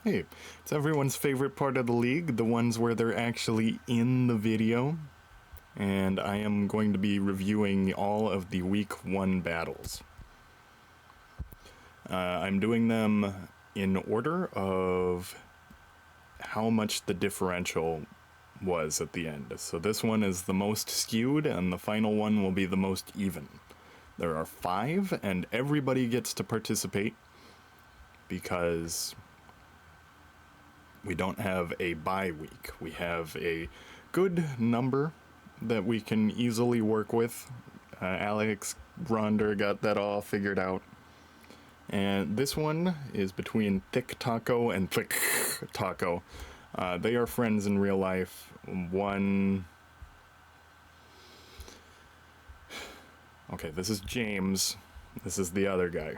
Hey, it's everyone's favorite part of the league, the ones where they're actually in the video. And I am going to be reviewing all of the Week 1 battles. I'm doing them in order of how much the differential was at the end. So this one is the most skewed, and the final one will be the most even. There are 5, and everybody gets to participate because we don't have a bye week. We have a good number that we can easily work with. Alex Rhonder got that all figured out. And this one is between Thick Taco and Thick Taco. They are friends in real life. Okay, this is James. This is the other guy.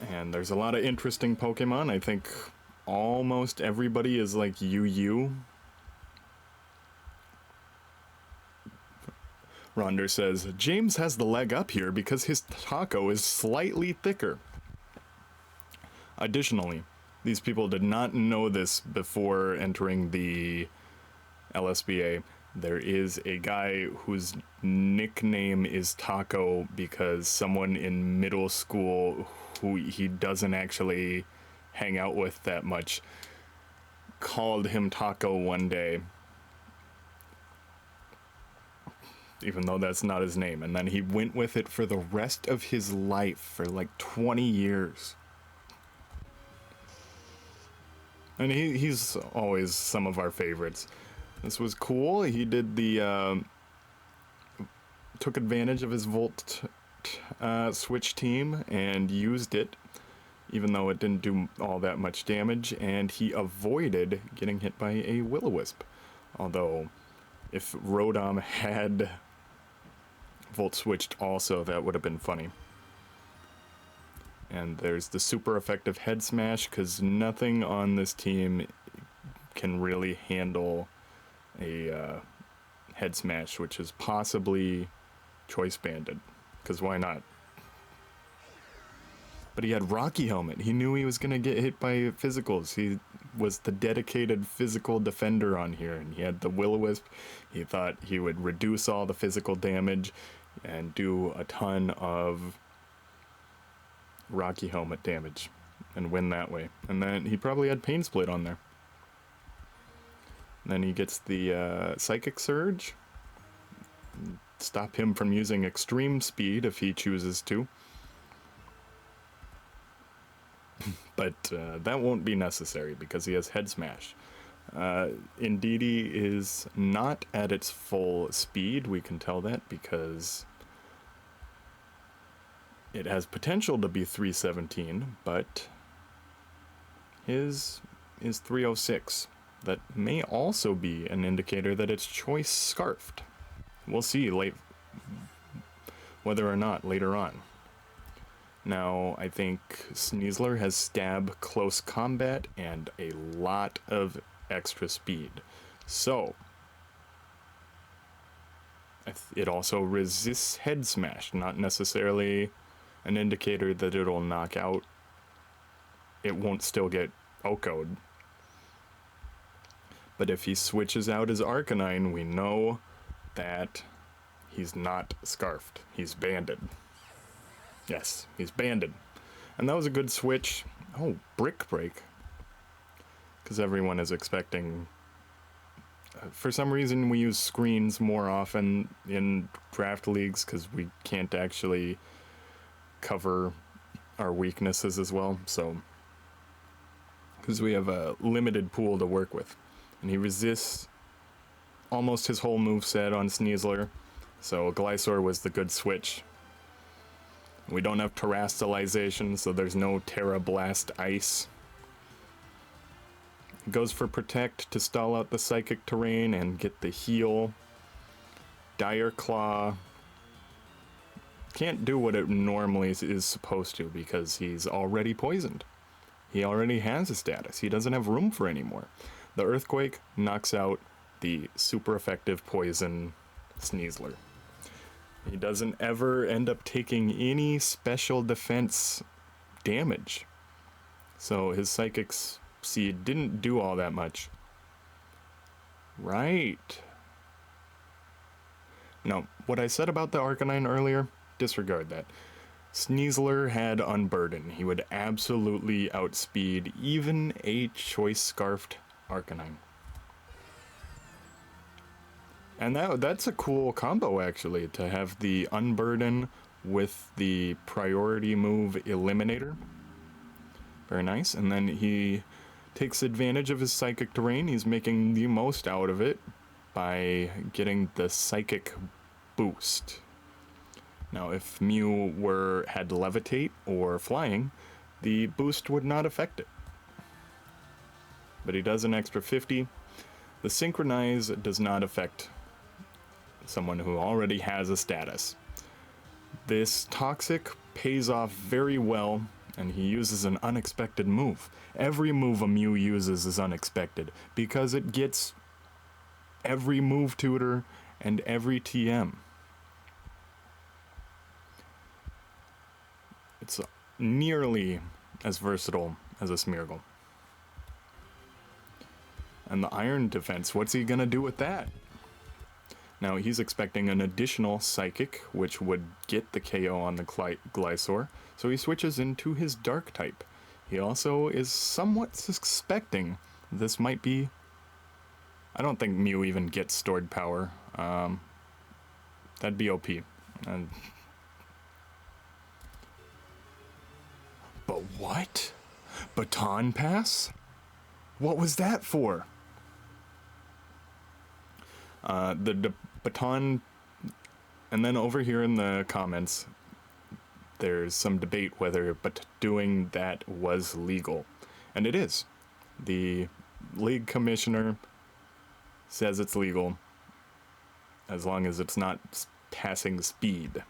And there's a lot of interesting Pokemon. I think almost everybody is like UU. Rhonder says, James has the leg up here because his taco is slightly thicker. Additionally, these people did not know this before entering the LSBA. There is a guy whose nickname is Taco because someone in middle school who he doesn't actually hang out with that much called him Taco one day, even though that's not his name, and then he went with it for the rest of his life for like 20 years. And he's always some of our favorites. This was cool. He did the took advantage of his Volt switch team and used it, even though it didn't do all that much damage, and he avoided getting hit by a Will-O-Wisp. Although, if Rotom had Volt switched also, that would have been funny. And there's the super effective head smash, because nothing on this team can really handle a head smash, which is possibly choice banded, because why not? But he had Rocky Helmet. He knew he was going to get hit by physicals. He was the dedicated physical defender on here, and he had the Will-O-Wisp. He thought he would reduce all the physical damage and do a ton of Rocky Helmet damage and win that way. And then he probably had Pain Split on there. And then he gets the Psychic Surge. Stop him from using Extreme Speed if he chooses to. But that won't be necessary because he has Head Smash. Indeedee is not at its full speed. We can tell that because it has potential to be 317, but his is 306. That may also be an indicator that it's choice scarfed. We'll see whether or not later on. Now, I think Sneasler has Stab, Close Combat, and a lot of extra speed. So, it also resists Head Smash, not necessarily an indicator that it'll knock out. It won't still get OHKO'd. But if he switches out his Arcanine, we know that he's not scarfed. He's banded. Yes, he's banded. And that was a good switch. Oh, Brick Break. Because everyone is expecting... for some reason, we use screens more often in draft leagues because we can't actually cover our weaknesses as well. So, because we have a limited pool to work with. And he resists almost his whole moveset on Sneasler. So Glysaur was the good switch. We don't have Terastallization, so there's no Terra Blast Ice. Goes for Protect to stall out the Psychic terrain and get the heal. Dire Claw can't do what it normally is supposed to because he's already poisoned. He already has a status. He doesn't have room for any more. The Earthquake knocks out the super effective poison Sneasler. He doesn't ever end up taking any special defense damage. So his Psychic Seed didn't do all that much. Right. Now, what I said about the Arcanine earlier, disregard that. Sneasler had Unburden. He would absolutely outspeed even a Choice Scarfed Arcanine. And that's a cool combo, actually, to have the Unburden with the priority move Eliminator. Very nice. And then he takes advantage of his Psychic Terrain. He's making the most out of it by getting the Psychic Boost. Now, if Mew had Levitate or Flying, the boost would not affect it. But he does an extra 50. The Synchronize does not affect someone who already has a status. This Toxic pays off very well, and he uses an unexpected move. Every move a Mew uses is unexpected, because it gets every move tutor and every TM. It's nearly as versatile as a Smeargle. And the Iron Defense, what's he gonna do with that? Now, he's expecting an additional Psychic, which would get the KO on the Glysaur, so he switches into his Dark type. He also is somewhat suspecting this might be... I don't think Mew even gets Stored Power. That'd be OP. But what? Baton Pass? What was that for? The baton, and then over here in the comments, there's some debate whether doing that was legal, and it is. The league commissioner says it's legal as long as it's not passing speed.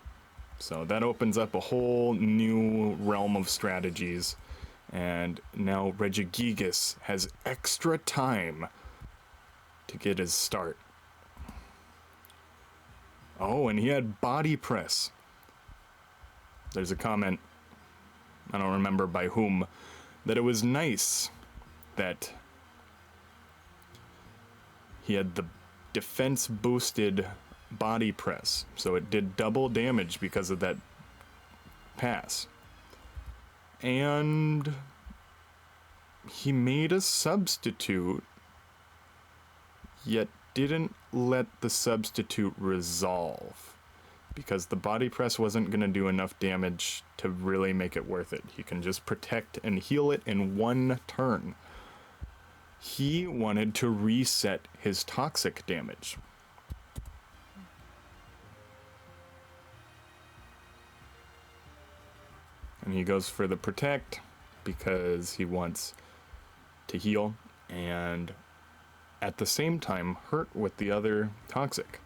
So that opens up a whole new realm of strategies, and now Regigigas has extra time to get his start. Oh, and he had Body Press. There's a comment, I don't remember by whom, that it was nice that he had the defense boosted Body Press, so it did double damage because of that pass. And he made a substitute, yet didn't let the substitute resolve, because the Body Press wasn't going to do enough damage to really make it worth it. He can just protect and heal it in one turn. He wanted to reset his toxic damage. And he goes for the protect because he wants to heal and at the same time hurt with the other toxic.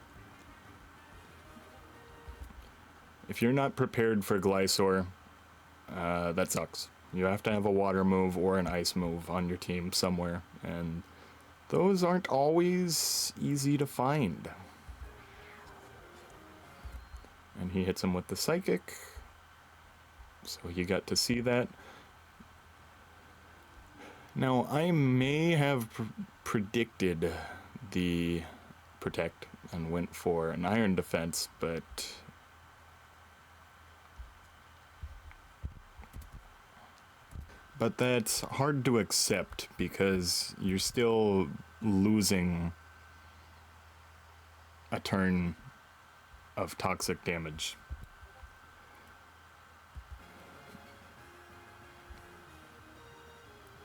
If you're not prepared for Glysaur, that sucks. You have to have a water move or an ice move on your team somewhere, and those aren't always easy to find. And he hits him with the Psychic, so you got to see that. Now, I may have predicted the protect and went for an Iron Defense, but that's hard to accept because you're still losing a turn of toxic damage.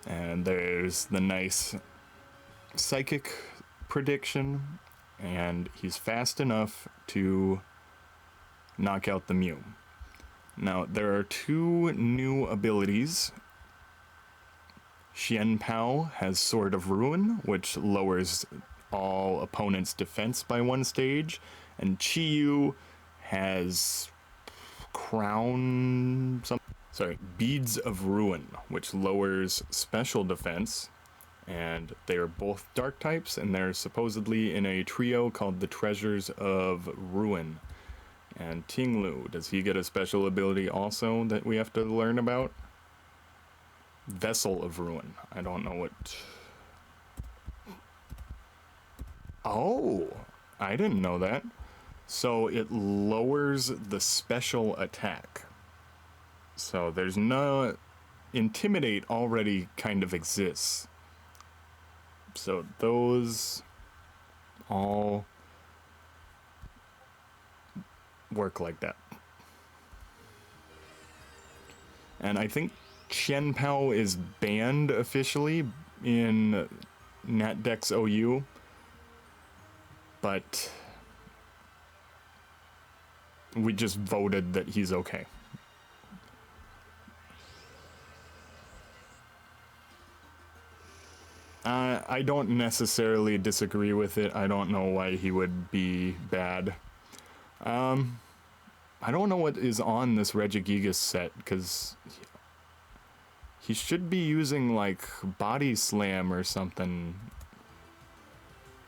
And there's the nice Psychic prediction, and he's fast enough to knock out the Mew. Now, there are two new abilities. Xian Pao has Sword of Ruin, which lowers all opponents' defense by one stage, and Chi-Yu has Beads of Ruin, which lowers special defense, and they are both dark types, and they're supposedly in a trio called the Treasures of Ruin. And Tinglu, does he get a special ability also that we have to learn about? Vessel of Ruin. I don't know what... Oh! I didn't know that. So it lowers the special attack. So there's no... Intimidate already kind of exists. So those all work like that. And I think Chen Pao is banned officially in NatDex OU, but we just voted that he's okay. I don't necessarily disagree with it. I don't know why he would be bad. I don't know what is on this Regigigas set, because he should be using, like, Body Slam or something.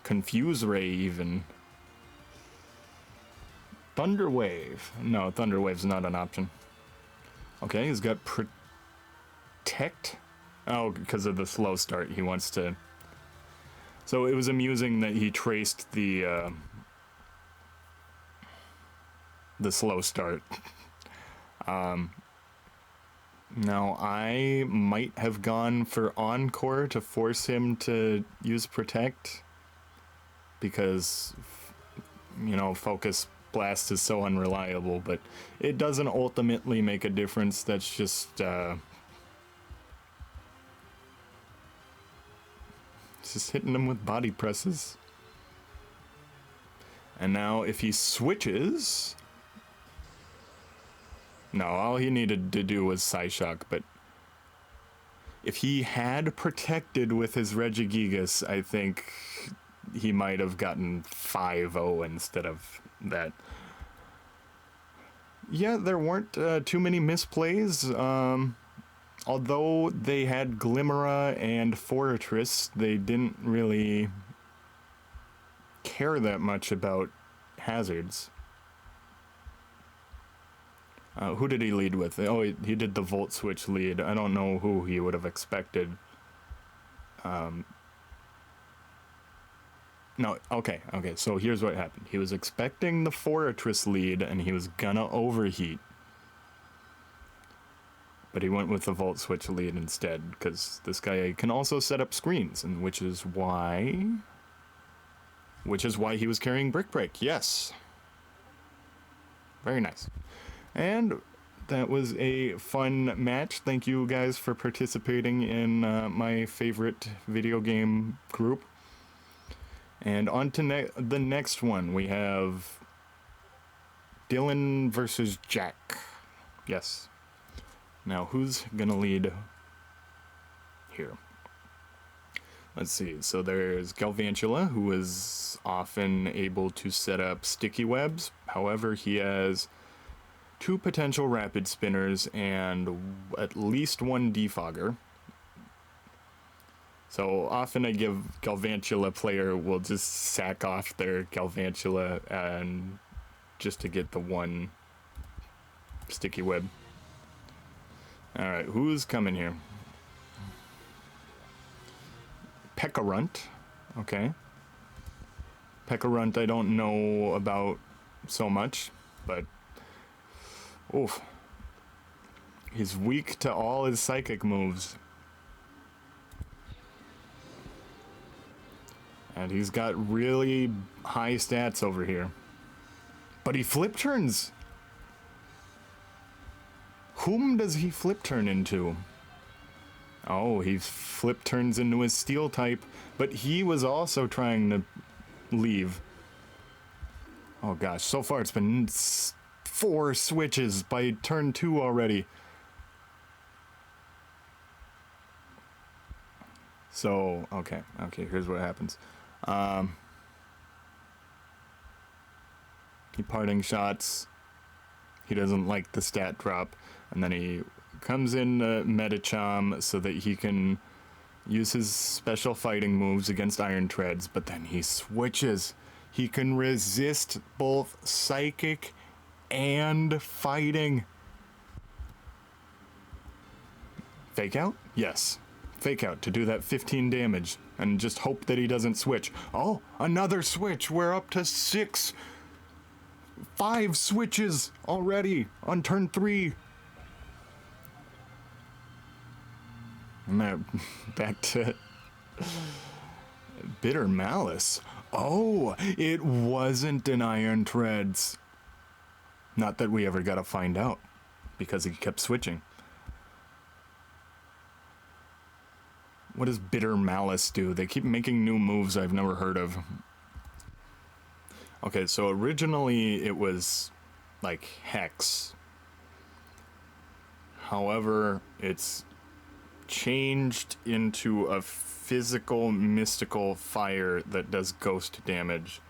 Confuse Ray, even. Thunder Wave. No, Thunder Wave's not an option. Okay, he's got Protect. Oh, because of the slow start, he wants to... So it was amusing that he traced the slow start. Now, I might have gone for Encore to force him to use Protect, because, you know, Focus Blast is so unreliable, but it doesn't ultimately make a difference. That's just... just hitting him with body presses. And now if he switches... No, all he needed to do was Psyshock, but if he had protected with his Regigigas, I think he might have gotten 5-0 instead of that. Yeah, there weren't too many misplays. Although they had Glimmera and Fortress, they didn't really care that much about hazards. Who did he lead with? Oh, he did the Volt Switch lead. I don't know who he would have expected. No, okay, so here's what happened. He was expecting the Fortress lead, and he was gonna overheat. But he went with the Volt Switch lead instead, because this guy can also set up screens, and which is why he was carrying Brick Break. Yes. Very nice. And that was a fun match. Thank you guys for participating in my favorite video game group. And on to the next one, we have Dylan versus Jack. Yes. Now, who's gonna lead here? Let's see. So there's Galvantula, who is often able to set up sticky webs. However, he has 2 potential rapid spinners and at least 1 defogger. So often a Galvantula player will just sack off their Galvantula and just to get the 1 sticky web. Alright, who's coming here? Pekarunt. Okay. Pekarunt I don't know about so much, but... Oof. He's weak to all his psychic moves. And he's got really high stats over here. But he flip turns! Whom does he flip turn into? Oh, he flip turns into his steel type, but he was also trying to leave. Oh gosh, so far it's been 4 switches by turn 2 already. So, okay, here's what happens. He parting shots. He doesn't like the stat drop. And then he comes in Metachom so that he can use his special fighting moves against Iron Treads, but then he switches. He can resist both Psychic and fighting. Fake out? Yes. Fake out to do that 15 damage and just hope that he doesn't switch. Oh, another switch. We're up to 5 switches already on turn 3. And that back to Bitter Malice. Oh, it wasn't an Iron Treads. Not that we ever got to find out, because he kept switching. What does Bitter Malice do? They keep making new moves I've never heard of. Okay, so originally it was like Hex. However, it's changed into a physical mystical fire that does ghost damage.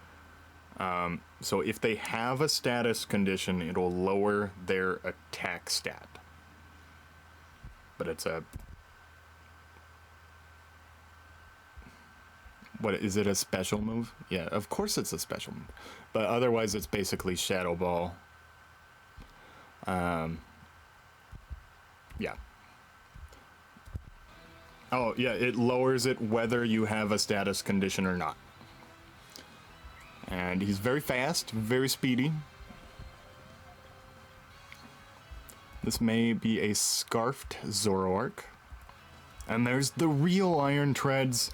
So if they have a status condition, it'll lower their attack stat. But it's a... What, is it a special move? Yeah, of course it's a special move. But otherwise it's basically Shadow Ball. Yeah. Oh, yeah, it lowers it whether you have a status condition or not. And he's very fast, very speedy. This may be a Scarfed Zoroark. And there's the real Iron Treads.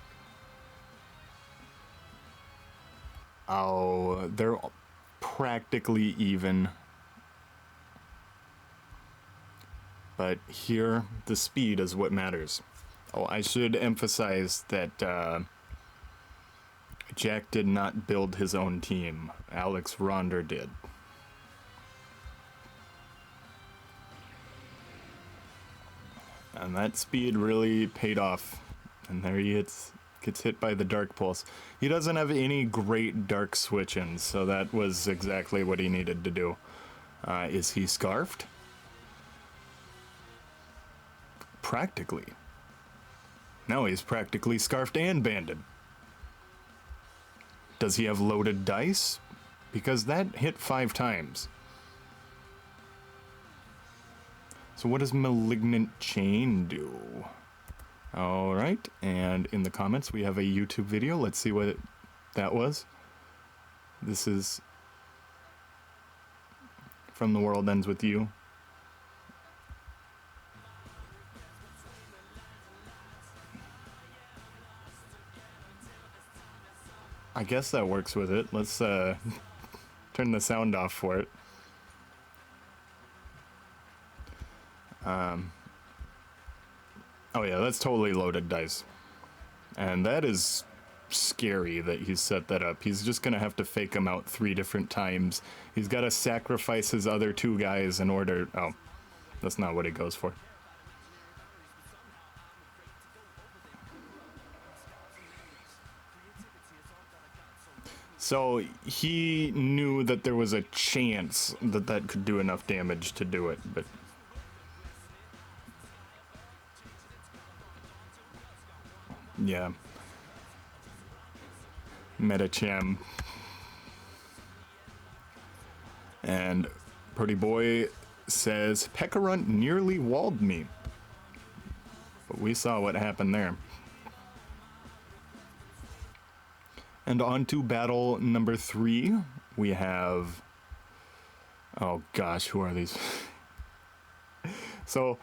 Oh, they're practically even. But here, the speed is what matters. Oh, I should emphasize that Jack did not build his own team. Alex Rhonder did. And that speed really paid off. And there he gets hit by the Dark Pulse. He doesn't have any great Dark switch-ins, so that was exactly what he needed to do. Is he Scarfed? Practically. No, he's practically Scarfed and Banded. Does he have loaded dice? Because that hit 5 times. So what does Malignant Chain do? Alright, and in the comments we have a YouTube video. Let's see what that was. This is from The World Ends With You. I guess that works with it. Let's turn the sound off for it. Oh yeah, that's totally loaded dice. And that is scary that he's set that up. He's just gonna have to fake him out 3 different times. He's gotta sacrifice his other 2 guys in order... Oh, that's not what he goes for. So he knew that there was a chance that that could do enough damage to do it, but... Yeah. Metacham. And Purdyboi says, Pekkarunt nearly walled me. But we saw what happened there. And on to battle number 3. We have... Oh gosh, who are these? So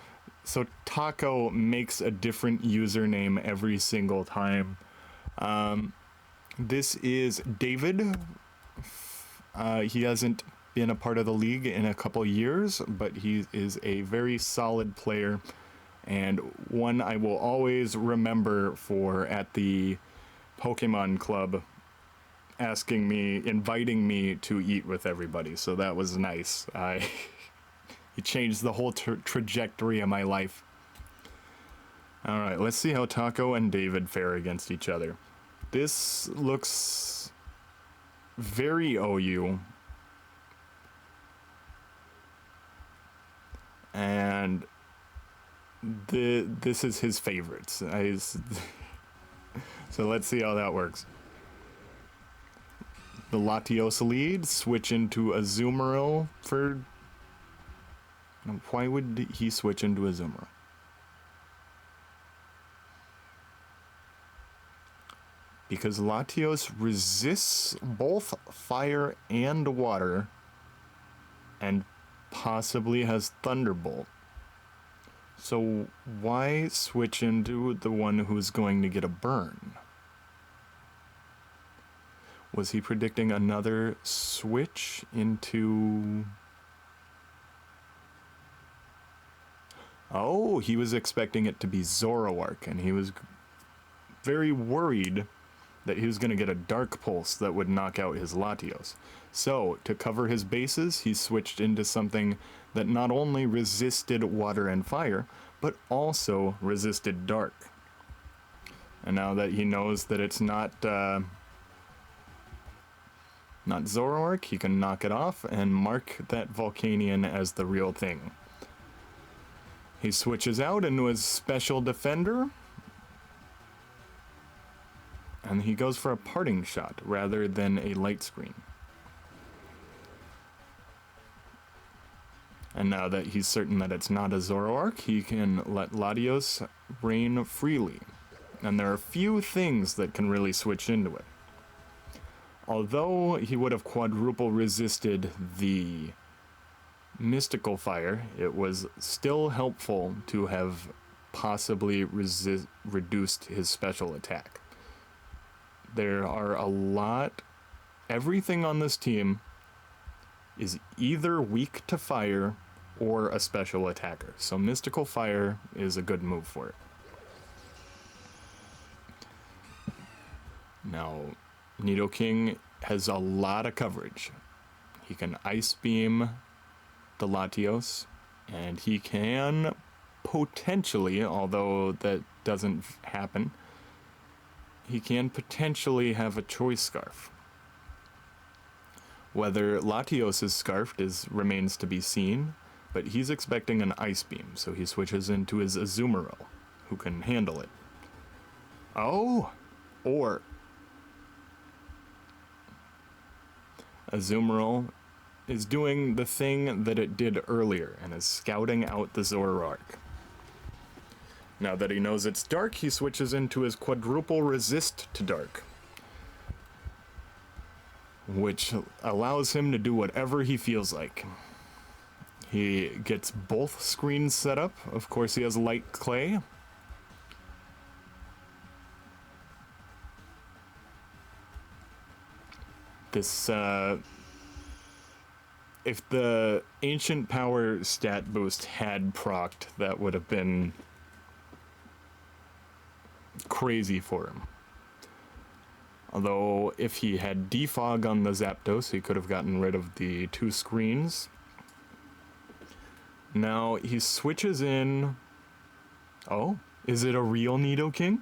Taco makes a different username every single time. This is David. He hasn't been a part of the league in a couple years, but he is a very solid player and one I will always remember for at the Pokemon Club inviting me to eat with everybody. So that was nice. He changed the whole trajectory of my life. All right, let's see how Taco and David fare against each other. This looks very OU. And this is his favorites. So let's see how that works. the Latios lead, switch into Azumarill for... Why would he switch into Azumarill? Because Latios resists both fire and water, and possibly has Thunderbolt. So why switch into the one who's going to get a burn? Was he predicting another switch into... Oh, he was expecting it to be Zoroark, and he was very worried that he was going to get a Dark Pulse that would knock out his Latios. So, to cover his bases, he switched into something that not only resisted water and fire, but also resisted dark. And now that he knows that it's not Zoroark, he can knock it off and mark that Volcanion as the real thing. He switches out into his Special Defender, and he goes for a Parting Shot rather than a Light Screen. And now that he's certain that it's not a Zoroark, he can let Latios reign freely. And there are few things that can really switch into it. Although he would have quadruple resisted the Mystical Fire, it was still helpful to have possibly reduced his special attack. There are a lot... Everything on this team is either weak to fire or a special attacker. So Mystical Fire is a good move for it. Now, Nidoking has a lot of coverage. He can Ice Beam the Latios, and he can potentially, although that doesn't happen, he can potentially have a Choice Scarf. Whether Latios is scarfed remains to be seen, but he's expecting an Ice Beam, so he switches into his Azumarill, who can handle it. Oh! Or Azumarill is doing the thing that it did earlier, and is scouting out the Zoroark. Now that he knows it's dark, he switches into his quadruple resist to dark, which allows him to do whatever he feels like. He gets both screens set up. Of course, he has Light Clay. This, if the Ancient Power stat boost had procced, that would have been crazy for him. Although, if he had Defog on the Zapdos, he could have gotten rid of the 2 screens. Now, he switches in... Oh, is it a real Nidoking?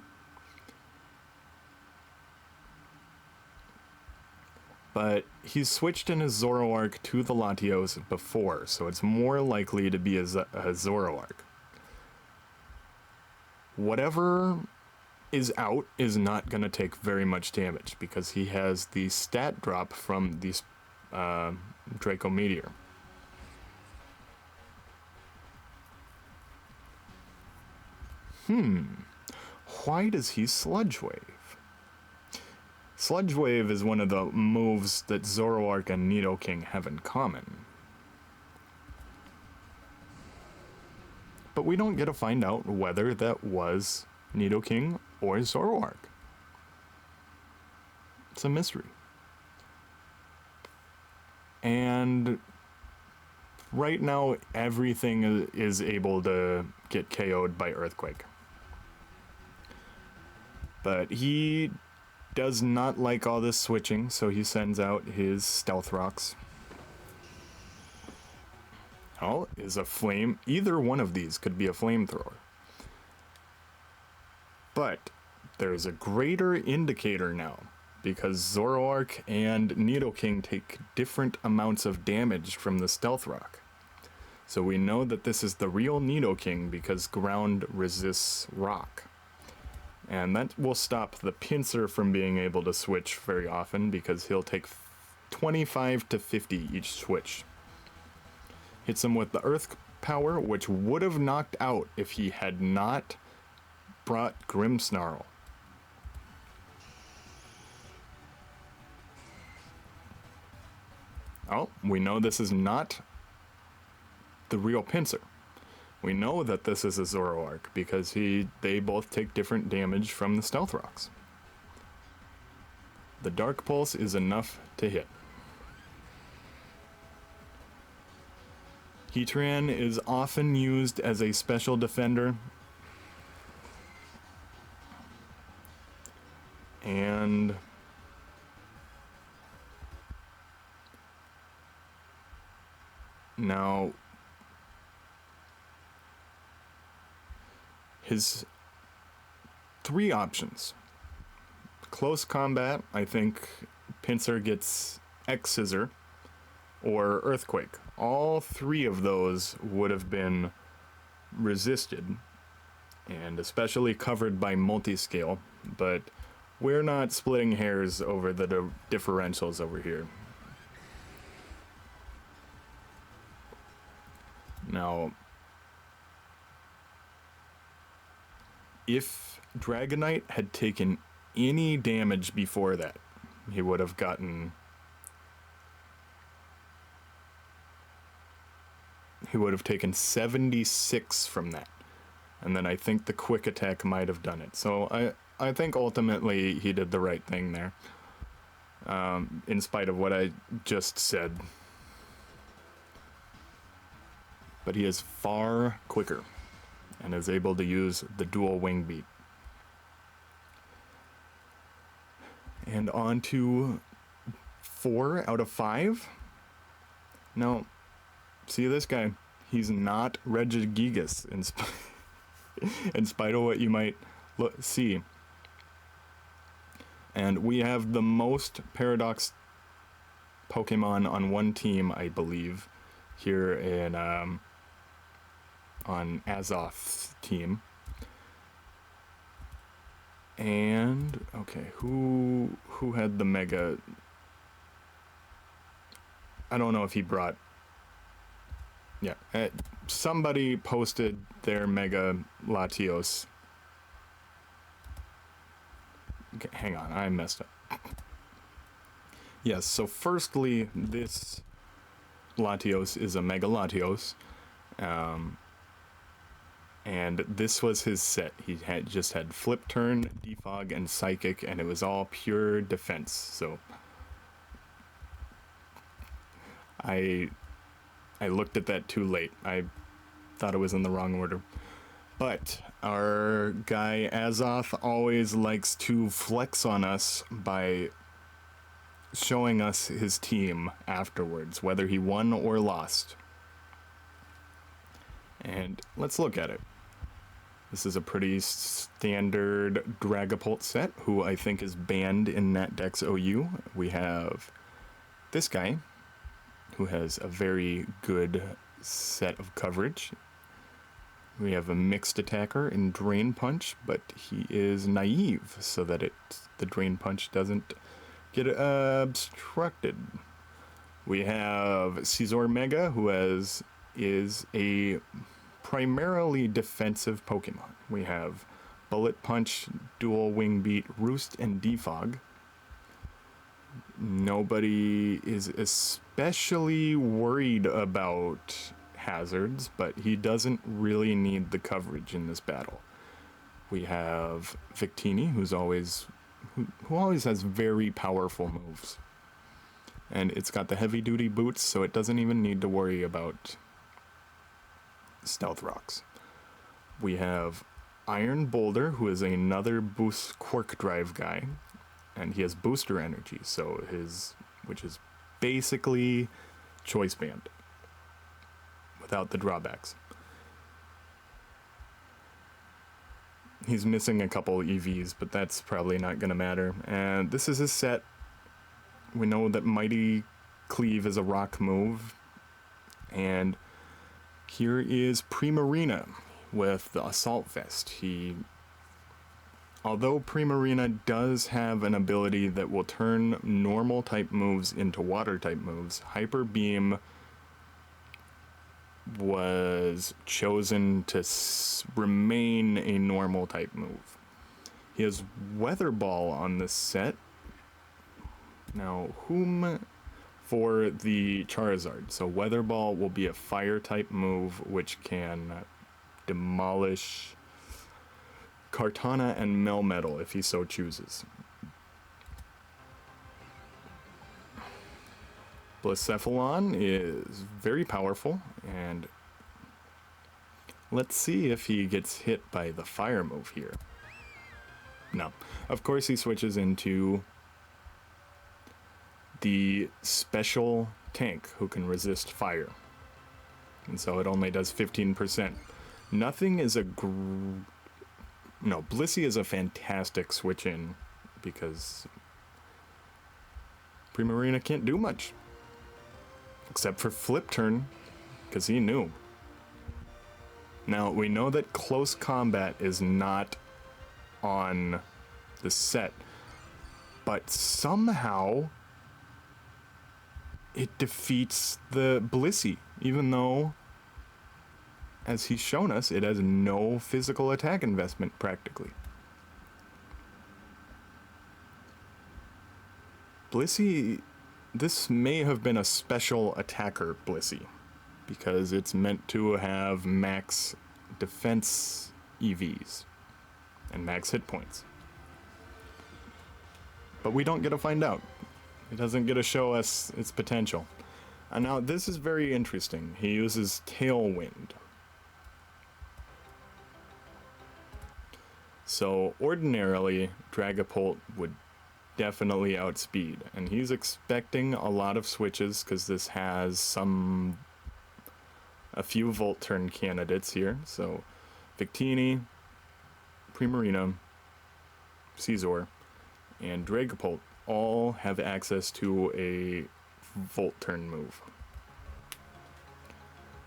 But he's switched in his Zoroark to the Latios before, so it's more likely to be a Zoroark. Whatever is out is not going to take very much damage, because he has the stat drop from the Draco Meteor. Why does he Sludge Wave? Sludge Wave is one of the moves that Zoroark and Nidoking have in common. But we don't get to find out whether that was Nidoking or Zoroark. It's a mystery. And right now, everything is able to get KO'd by Earthquake. But he does not like all this switching, so he sends out his Stealth Rocks. Oh, is a flame. Either one of these could be a flamethrower. But there's a greater indicator now, because Zoroark and Nidoking take different amounts of damage from the Stealth Rock. So we know that this is the real Nidoking because ground resists rock. And that will stop the Pinsir from being able to switch very often, because he'll take 25 to 50 each switch. Hits him with the Earth Power, which would have knocked out if he had not brought Grimmsnarl. Oh, we know this is not the real Pinsir. We know that this is a Zoroark because they both take different damage from the Stealth Rocks. The Dark Pulse is enough to hit. Heatran is often used as a special defender. And now his three options. Close combat, I think Pinsir gets X-Scissor or Earthquake. All three of those would have been resisted and especially covered by multi-scale, but we're not splitting hairs over the differentials over here. Now, if Dragonite had taken any damage before that, he would have gotten... He would have taken 76 from that. And then I think the quick attack might have done it. So I think ultimately he did the right thing there. In spite of what I just said. But he is far quicker and is able to use the dual wing beat. And on to 4 out of 5. Now, see this guy. He's not Regigigas in spite of what you might see. And we have the most Paradox Pokemon on one team, I believe, here in on Azoth's team. And okay, who had the Mega? I don't know if he brought. Yeah, somebody posted their Mega Latios. Okay, hang on, I messed up. Yes, so firstly, this Latios is a Mega Latios. And this was his set. He just had Flip Turn, Defog, and Psychic, and it was all pure defense. So I looked at that too late. I thought it was in the wrong order. But our guy Azoth always likes to flex on us by showing us his team afterwards, whether he won or lost. And let's look at it. This is a pretty standard Dragapult set, who I think is banned in NatDex OU. We have this guy, who has a very good set of coverage. We have a mixed attacker in Drain Punch, but he is naive, so that the Drain Punch doesn't get obstructed. We have Scizor Mega, who is a primarily defensive Pokemon. We have Bullet Punch, Dual Wing Beat, Roost, and Defog. Nobody is especially worried about hazards, but he doesn't really need the coverage in this battle. We have Victini, who always has very powerful moves. And it's got the heavy-duty boots, so it doesn't even need to worry about Stealth Rocks. We have Iron Boulder, who is another boost Quirk Drive guy, and he has Booster Energy, which is basically Choice Band, without the drawbacks. He's missing a couple EVs, but that's probably not going to matter. And this is his set. We know that Mighty Cleave is a rock move, and here is Primarina with the Assault Vest. He Although Primarina does have an ability that will turn normal type moves into water type moves, Hyper Beam was chosen to remain a normal type move. He has Weather Ball on this set. Now, whom for the Charizard? So Weather Ball will be a fire type move which can demolish Kartana and Melmetal if he so chooses. Blacephalon is very powerful, and let's see if he gets hit by the fire move here. No. Of course he switches into the special tank who can resist fire. And so it only does 15%. Nothing is a no, Blissey is a fantastic switch in because Primarina can't do much. Except for Flip Turn, because he knew. Now, we know that close combat is not on the set, but somehow it defeats the Blissey, even though, as he's shown us, it has no physical attack investment, practically. Blissey, this may have been a special attacker Blissey, because it's meant to have max defense EVs and max hit points. But we don't get to find out. It doesn't get to show us its potential. And now this is very interesting. He uses Tailwind. So ordinarily, Dragapult would definitely outspeed, and he's expecting a lot of switches because this has a few Volt Turn candidates here. So Victini, Primarina, Scizor, and Dragapult all have access to a Volt Turn move.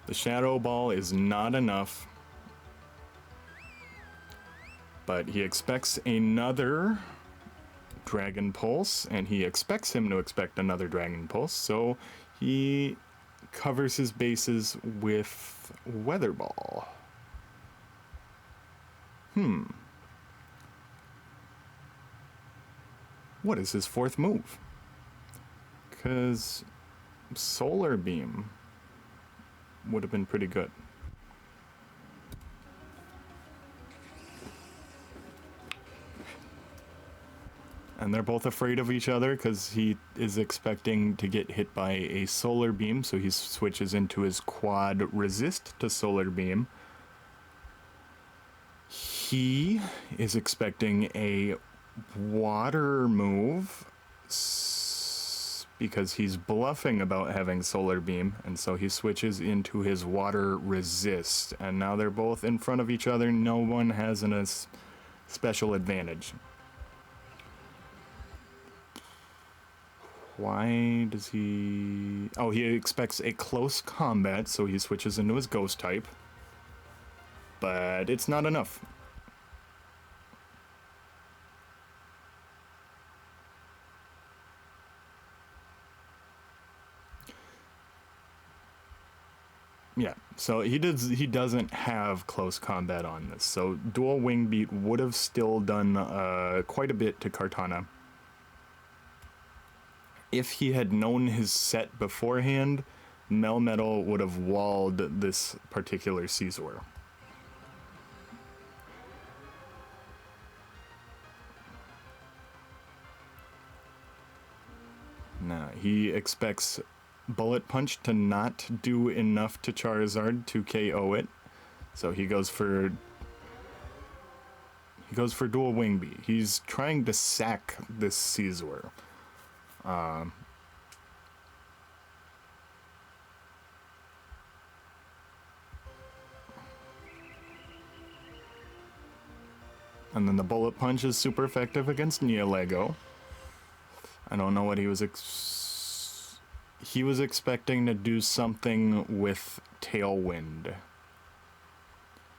The Shadow Ball is not enough, but he expects another Dragon Pulse, and he expects him to expect another Dragon Pulse, so he covers his bases with Weather Ball. What is his fourth move? Because Solar Beam would have been pretty good. And they're both afraid of each other because he is expecting to get hit by a Solar Beam, so he switches into his Quad Resist to Solar Beam. He is expecting a Water move because he's bluffing about having Solar Beam, and so he switches into his Water Resist. And now they're both in front of each other. No one has a special advantage. Why does he... Oh, he expects a close combat, so he switches into his Ghost type. But it's not enough. Yeah, so he doesn't have close combat on this. So Dual Wing Beat would have still done quite a bit to Kartana. If he had known his set beforehand, Melmetal would have walled this particular Scizor. Nah, he expects Bullet Punch to not do enough to Charizard to KO it, so he goes for Dual Wing Beat. He's trying to sack this Scizor. And then the Bullet Punch is super effective against Neolego. I don't know what he was expecting to do something with Tailwind.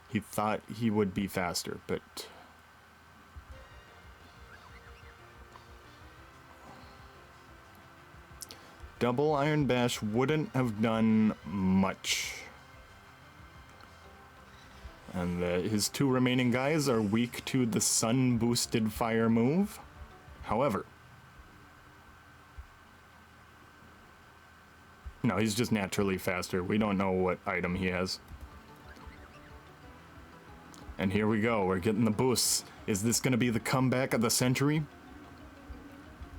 He thought he would be faster, but double Iron Bash wouldn't have done much. And his two remaining guys are weak to the sun-boosted fire move. However, no, he's just naturally faster. We don't know what item he has. And here we go, we're getting the boosts. Is this gonna be the comeback of the century?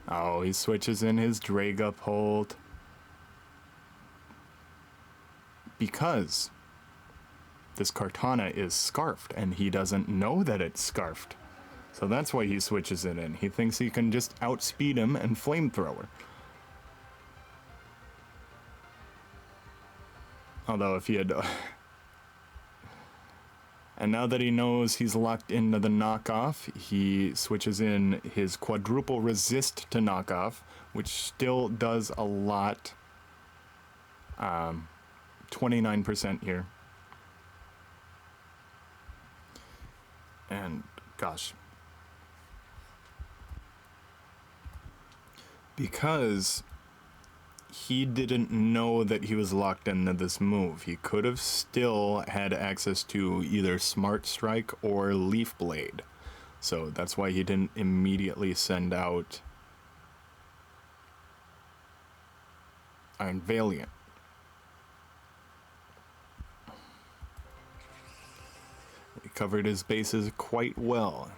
Oh, he switches in his Dragapult. Because this Kartana is scarfed, and he doesn't know that it's scarfed. So that's why he switches it in. He thinks he can just outspeed him and flamethrower. Although if he had... And now that he knows he's locked into the knockoff, he switches in his quadruple resist to knockoff, which still does a lot. 29% here. And gosh. Because he didn't know that he was locked into this move. He could have still had access to either Smart Strike or Leaf Blade. So that's why he didn't immediately send out Iron Valiant. He covered his bases quite well.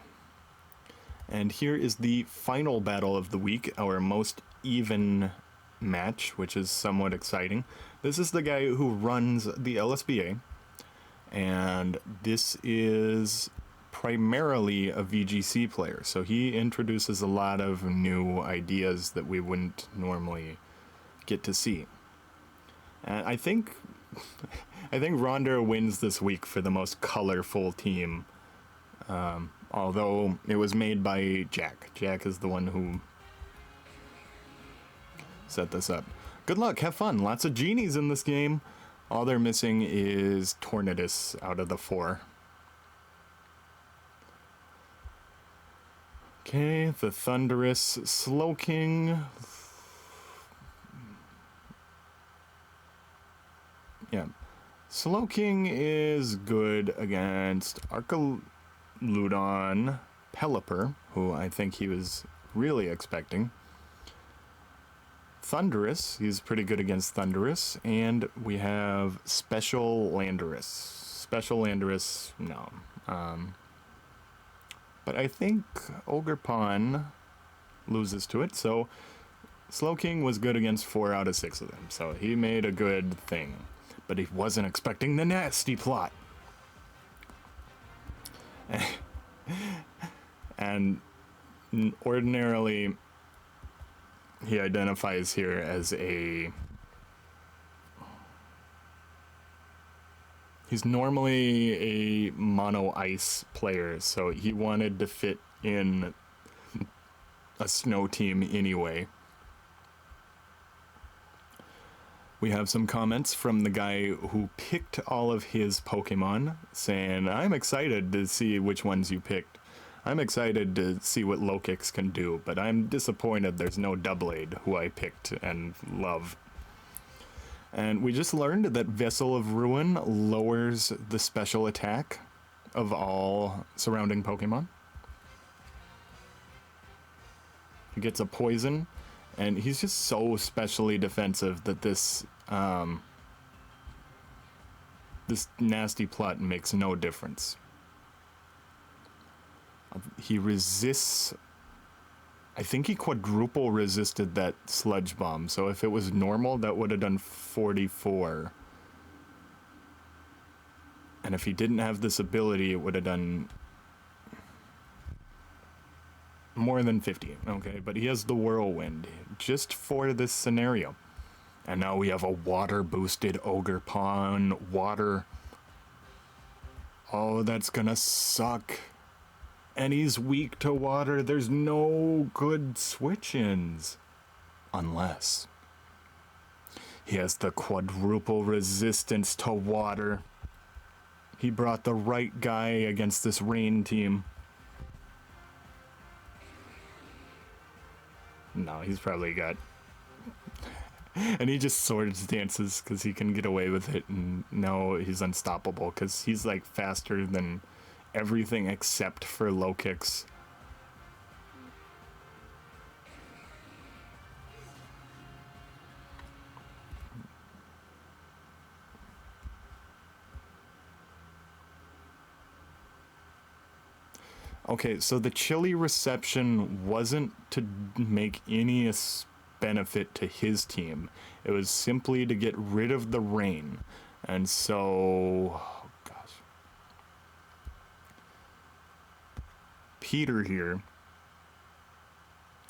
And here is the final battle of the week, our most even match, which is somewhat exciting. This is the guy who runs the LSBA, and this is primarily a VGC player, so he introduces a lot of new ideas that we wouldn't normally get to see. And I think Rhonder wins this week for the most colorful team, although it was made by Jack. Jack is the one who set this up. Good luck, have fun. Lots of genies in this game. All they're missing is Tornadus out of the 4. Okay, the Thunderous Slowking. Yeah. Slowking is good against Arcaludon Pelipper, who I think he was really expecting. Thundurus, he's pretty good against Thundurus, and we have Special Landorus. Special Landorus, no. But I think Ogerpon loses to it, so Slowking was good against 4 out of 6 of them, so he made a good thing. But he wasn't expecting the nasty plot. And ordinarily, he identifies here as he's normally a mono ice player, so he wanted to fit in a snow team anyway. We have some comments from the guy who picked all of his Pokemon, saying, I'm excited to see which ones you picked. I'm excited to see what Lokix can do, but I'm disappointed there's no Doublade, who I picked and love. And we just learned that Vessel of Ruin lowers the special attack of all surrounding Pokemon. He gets a poison, and he's just so specially defensive that this nasty plot makes no difference. He resists, I think he quadruple resisted that Sludge Bomb, so if it was normal, that would have done 44. And if he didn't have this ability, it would have done more than 50. Okay, but he has the Whirlwind, just for this scenario. And now we have a water-boosted Ogerpon water. Oh, that's gonna suck. And he's weak to water. There's no good switch-ins. Unless he has the quadruple resistance to water. He brought the right guy against this rain team. No, he's probably got... And he just swords dances because he can get away with it, and no, he's unstoppable because he's like faster than everything except for low kicks. Okay, so the chilly reception wasn't to make any benefit to his team. It was simply to get rid of the rain. And so, oh gosh. Peter here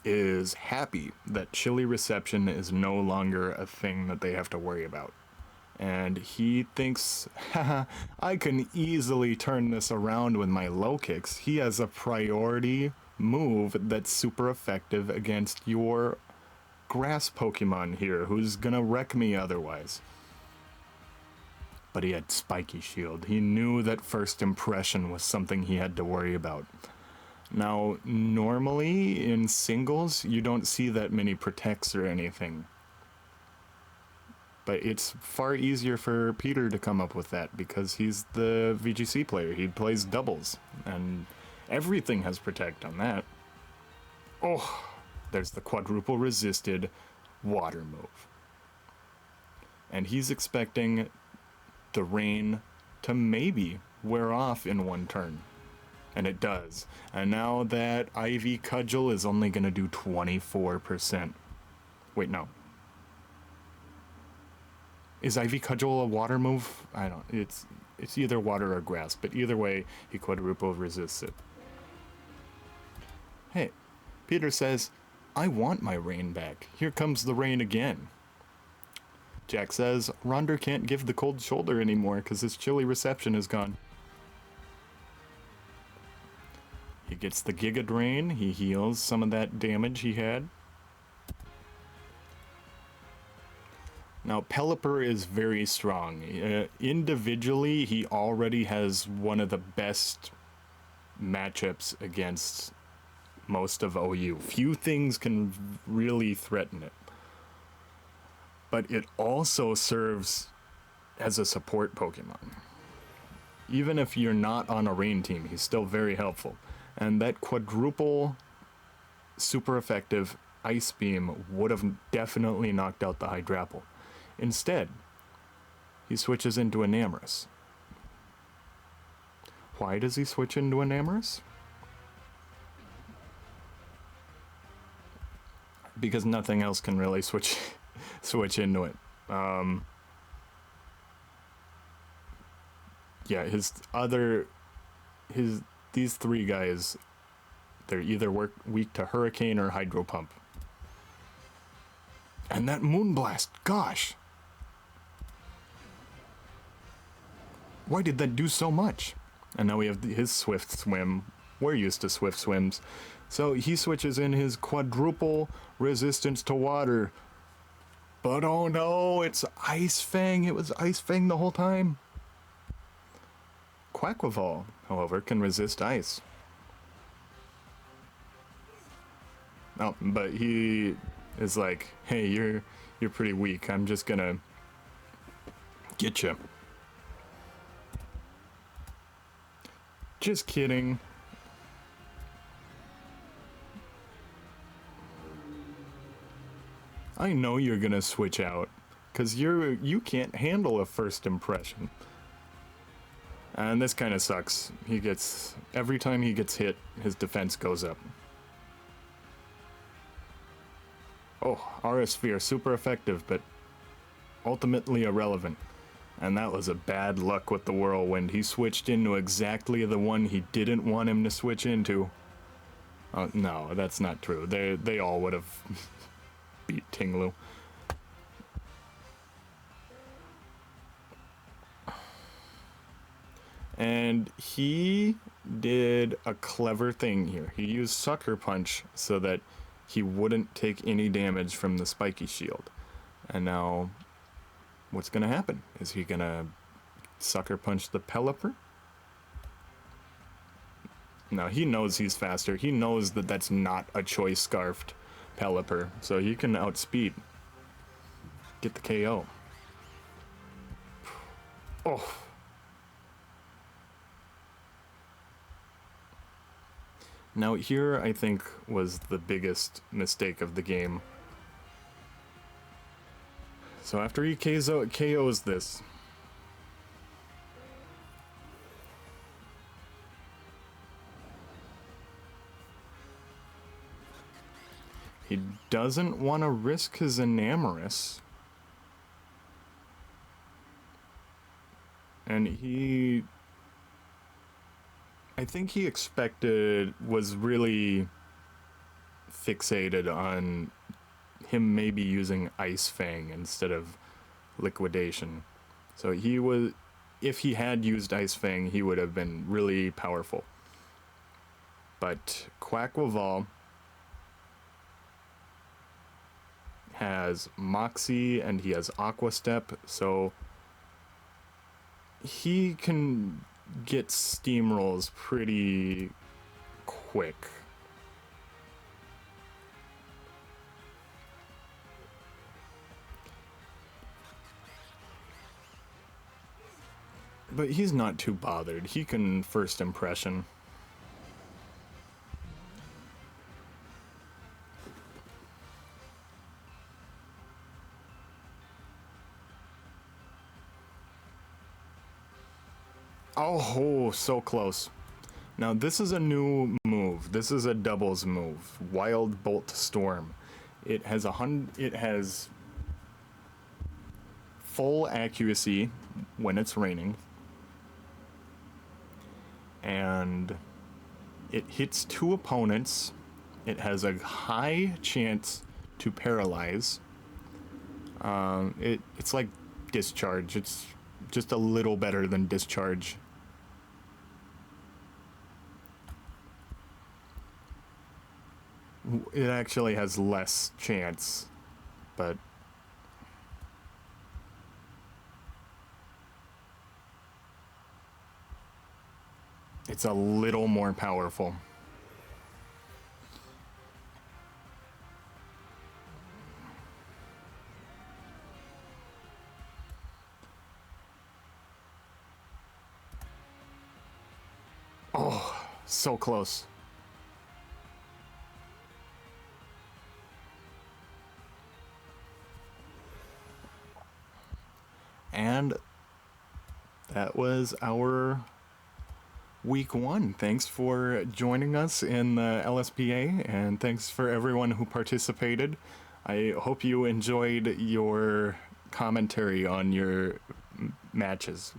is happy that chilly reception is no longer a thing that they have to worry about. And he thinks, haha, I can easily turn this around with my low kicks. He has a priority move that's super effective against your grass Pokemon here, who's gonna wreck me otherwise. But he had Spiky Shield. He knew that first impression was something he had to worry about. Now, normally in singles, you don't see that many protects or anything. But it's far easier for Peter to come up with that because he's the VGC player. He plays doubles, and everything has protect on that. Oh, there's the quadruple resisted water move. And he's expecting the rain to maybe wear off in one turn. And it does. And now that Ivy Cudgel is only going to do 24%. Wait, no. Is Ivy Cudgel a water move? I don't. It's either water or grass, but either way, he quadruple resists it. Hey, Peter says, I want my rain back. Here comes the rain again. Jack says, Rhonder can't give the cold shoulder anymore because his chilly reception is gone. He gets the Giga Drain. He heals some of that damage he had. Now, Pelipper is very strong. Individually, he already has one of the best matchups against most of OU. Few things can really threaten it. But it also serves as a support Pokemon. Even if you're not on a rain team, he's still very helpful. And that quadruple super effective Ice Beam would have definitely knocked out the Hydrapple. Instead, he switches into Enamorus. Why does he switch into Enamorus? Because nothing else can really switch into it. Yeah, these three guys, they're either weak to Hurricane or Hydro Pump. And that Moonblast, gosh! Why did that do so much? And now we have his Swift Swim. We're used to Swift Swims. So he switches in his quadruple resistance to water. But oh no, it's Ice Fang. It was Ice Fang the whole time. Quaquaval, however, can resist ice. Oh, but he is like, hey, you're pretty weak. I'm just gonna get you. Just kidding. I know you're gonna switch out, cause you can't handle a first impression. And this kind of sucks. Every time he gets hit, his defense goes up. Oh, Aura Sphere, super effective, but ultimately irrelevant. And that was a bad luck with the Whirlwind. He switched into exactly the one he didn't want him to switch into. No, that's not true. They all would have beat Tinglu. And he did a clever thing here. He used Sucker Punch so that he wouldn't take any damage from the Spiky Shield. And now, what's going to happen? Is he going to Sucker Punch the Pelipper? No, he knows he's faster. He knows that that's not a Choice Scarfed Pelipper, so he can outspeed. get the KO. Oh. Now here, I think, was the biggest mistake of the game. So after he KOs this, he doesn't want to risk his Enamorous. And I think he was really fixated on him maybe using Ice Fang instead of Liquidation. So if he had used Ice Fang, he would have been really powerful. But Quackleval has Moxie and he has Aqua Step, so he can get steamrolls pretty quick. But he's not too bothered. He can first impression. Oh, so close. Now this is a new move. This is a doubles move. Wild Bolt Storm. It has full accuracy when it's raining. And it hits 2 opponents. It has a high chance to paralyze. It's like Discharge. It's just a little better than Discharge. It actually has less chance, but it's a little more powerful. Oh, so close. And that was our week 1. Thanks for joining us in the LSBA, and thanks for everyone who participated. I hope you enjoyed your commentary on your matches.